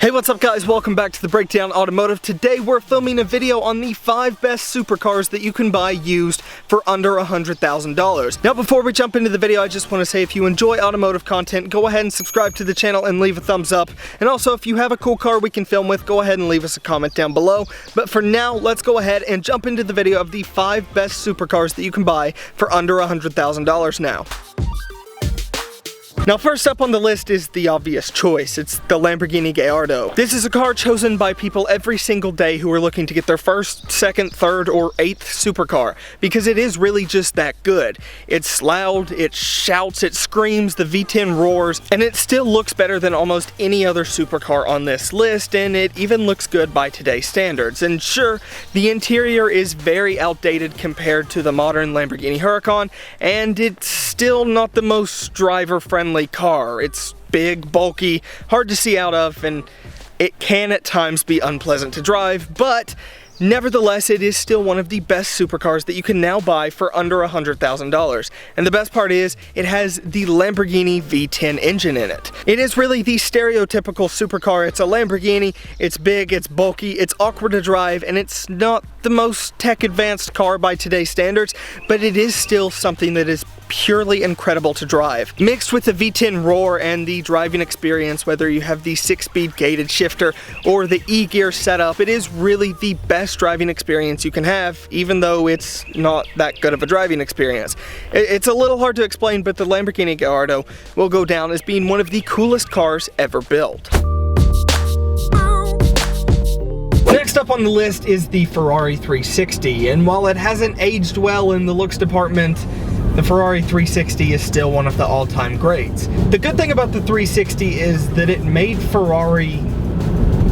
Hey, what's up guys? Welcome back to the Breakdown Automotive. Today we're filming a video on the 5 best supercars that you can buy used for under $100,000. Now before we jump into the video, I just want to say if you enjoy automotive content, go ahead and subscribe to the channel and leave a thumbs up. And also if you have a cool car we can film with, go ahead and leave us a comment down below. But for now, let's go ahead and jump into the video of the 5 best supercars that you can buy for under $100,000 now. Now first up on the list is the obvious choice. It's the Lamborghini Gallardo. This is a car chosen by people every single day who are looking to get their first, second, third, or 8th supercar, because it is really just that good. It's loud, it shouts, it screams, the V10 roars, and it still looks better than almost any other supercar on this list, and it even looks good by today's standards. And sure, the interior is very outdated compared to the modern Lamborghini Huracan, and it's still not the most driver-friendly car. It's big, bulky, hard to see out of, and it can at times be unpleasant to drive, but nevertheless, it is still one of the best supercars that you can now buy for under $100,000. And the best part is, it has the Lamborghini V10 engine in it. It is really the stereotypical supercar. It's a Lamborghini, it's big, it's bulky, it's awkward to drive, and it's not the most tech-advanced car by today's standards, but it is still something that is purely incredible to drive. Mixed with the V10 roar and the driving experience, whether you have the 6-speed gated shifter or the E-gear setup, it is really the best driving experience you can have, even though it's not that good of a driving experience. It's a little hard to explain, but the Lamborghini Gallardo will go down as being one of the coolest cars ever built. Next up on the list is the Ferrari 360, and while it hasn't aged well in the looks department, the Ferrari 360 is still one of the all-time greats. The good thing about the 360 is that it made Ferrari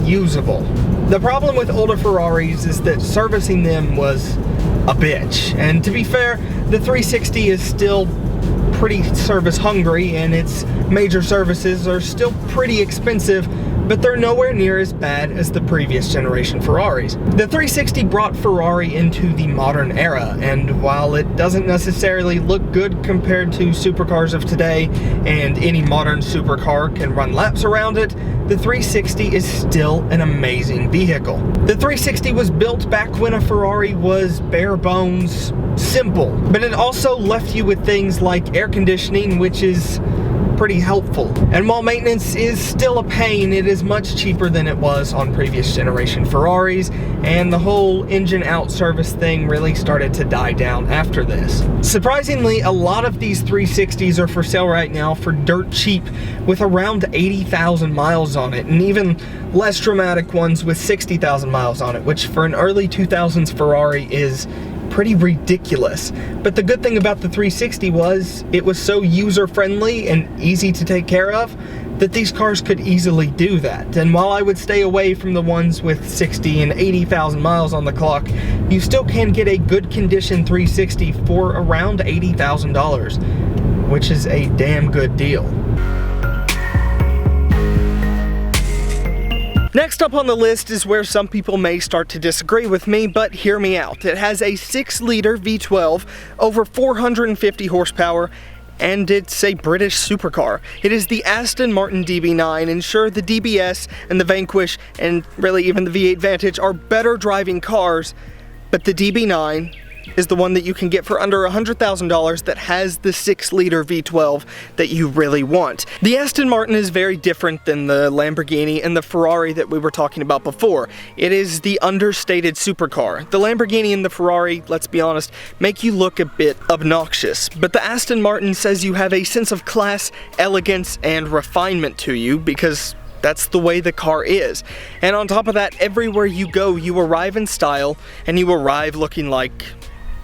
usable. The problem with older Ferraris is that servicing them was a bitch. And to be fair, the 360 is still pretty service hungry, and its major services are still pretty expensive, but they're nowhere near as bad as the previous generation Ferraris. The 360 brought Ferrari into the modern era, and while it doesn't necessarily look good compared to supercars of today, and any modern supercar can run laps around it, the 360 is still an amazing vehicle. The 360 was built back when a Ferrari was bare bones simple, but it also left you with things like air conditioning, which is pretty helpful. And while maintenance is still a pain, it is much cheaper than it was on previous generation Ferraris, and the whole engine out service thing really started to die down after this. Surprisingly, a lot of these 360s are for sale right now for dirt cheap, with around 80,000 miles on it, and even less dramatic ones with 60,000 miles on it, which for an early 2000s Ferrari is pretty ridiculous. But the good thing about the 360 was it was so user-friendly and easy to take care of that these cars could easily do that. And while I would stay away from the ones with 60 and 80,000 miles on the clock, you still can get a good condition 360 for around $80,000, which is a damn good deal. Next up on the list is where some people may start to disagree with me, but hear me out. It has a 6-liter V12, over 450 horsepower, and it's a British supercar. It is the Aston Martin Db9, and sure, the DBS and the Vanquish, and really even the V8 Vantage are better driving cars, but the Db9 is the one that you can get for under $100,000 that has the 6-liter V12 that you really want. The Aston Martin is very different than the Lamborghini and the Ferrari that we were talking about before. It is the understated supercar. The Lamborghini and the Ferrari, let's be honest, make you look a bit obnoxious, but the Aston Martin says you have a sense of class, elegance, and refinement to you because that's the way the car is. And on top of that, everywhere you go, you arrive in style, and you arrive looking like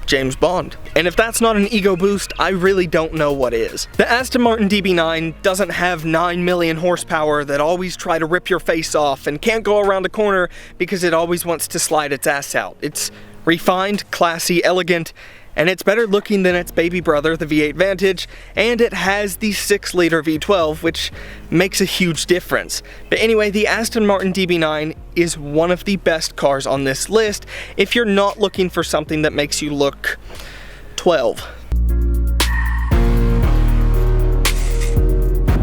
James Bond. And if that's not an ego boost, I really don't know what is. The Aston Martin Db9 doesn't have 9 million horsepower that always try to rip your face off and can't go around a corner because it always wants to slide its ass out. It's refined, classy, elegant, and it's better looking than its baby brother, the V8 Vantage, and it has the 6-liter V12, which makes a huge difference. But anyway, the Aston Martin Db9 is one of the best cars on this list if you're not looking for something that makes you look 12.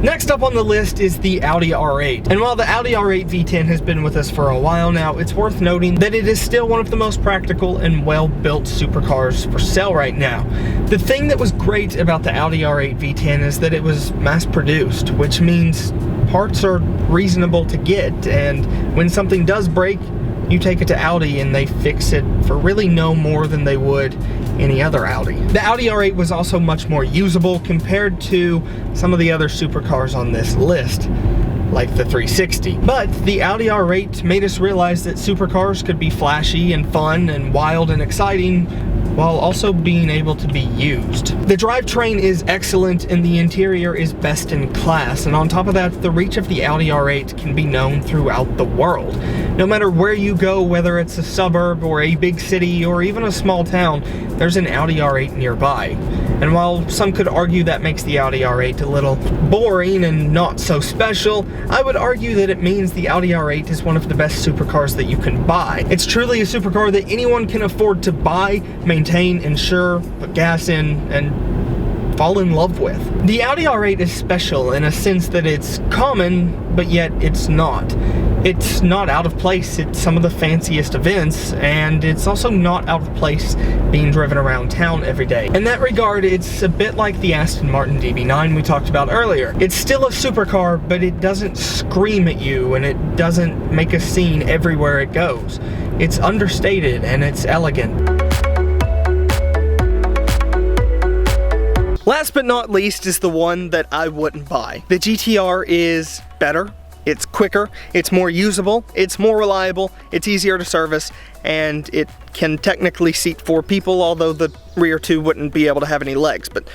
Next up on the list is the Audi R8. And while the Audi R8 V10 has been with us for a while now, it's worth noting that it is still one of the most practical and well-built supercars for sale right now. The thing that was great about the Audi R8 V10 is that it was mass-produced, which means parts are reasonable to get, and when something does break, you take it to Audi and they fix it for really no more than they would any other Audi. The Audi R8 was also much more usable compared to some of the other supercars on this list, like the 360. But the Audi R8 made us realize that supercars could be flashy and fun and wild and exciting while also being able to be used. The drivetrain is excellent and the interior is best in class, and on top of that, the reach of the Audi R8 can be known throughout the world. No matter where you go, whether it's a suburb or a big city or even a small town, there's an Audi R8 nearby. And while some could argue that makes the Audi R8 a little boring and not so special, I would argue that it means the Audi R8 is one of the best supercars that you can buy. It's truly a supercar that anyone can afford to buy, maintain, insure, put gas in, and fall in love with. The Audi R8 is special in a sense that it's common, but yet it's not. It's not out of place at some of the fanciest events, and it's also not out of place being driven around town every day. In that regard, it's a bit like the Aston Martin Db9 we talked about earlier. It's still a supercar, but it doesn't scream at you, and it doesn't make a scene everywhere it goes. It's understated, and it's elegant. Last but not least is the one that I wouldn't buy. The GTR is better. It's quicker, it's more usable, it's more reliable, it's easier to service, and it can technically seat 4 people, although the rear 2 wouldn't be able to have any legs, but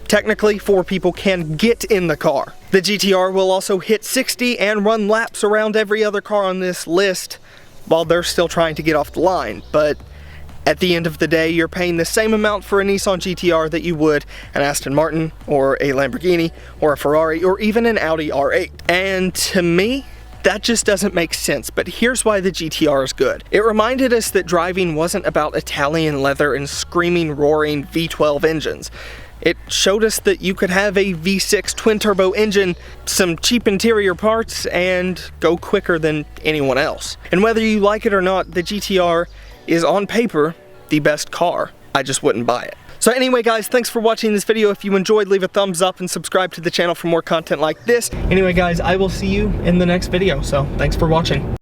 technically 4 people can get in the car. The GTR will also hit 60 and run laps around every other car on this list while they're still trying to get off the line, but at the end of the day, you're paying the same amount for a Nissan GTR that you would an Aston Martin, or a Lamborghini, or a Ferrari, or even an Audi R8. And to me, that just doesn't make sense, but here's why the GTR is good. It reminded us that driving wasn't about Italian leather and screaming, roaring V12 engines. It showed us that you could have a V6 twin-turbo engine, some cheap interior parts, and go quicker than anyone else. And whether you like it or not, the GTR is on paper the best car. I just wouldn't buy it. So anyway guys, thanks for watching this video. If you enjoyed, leave a thumbs up and subscribe to the channel for more content like this. Anyway guys, I will see you in the next video, so thanks for watching.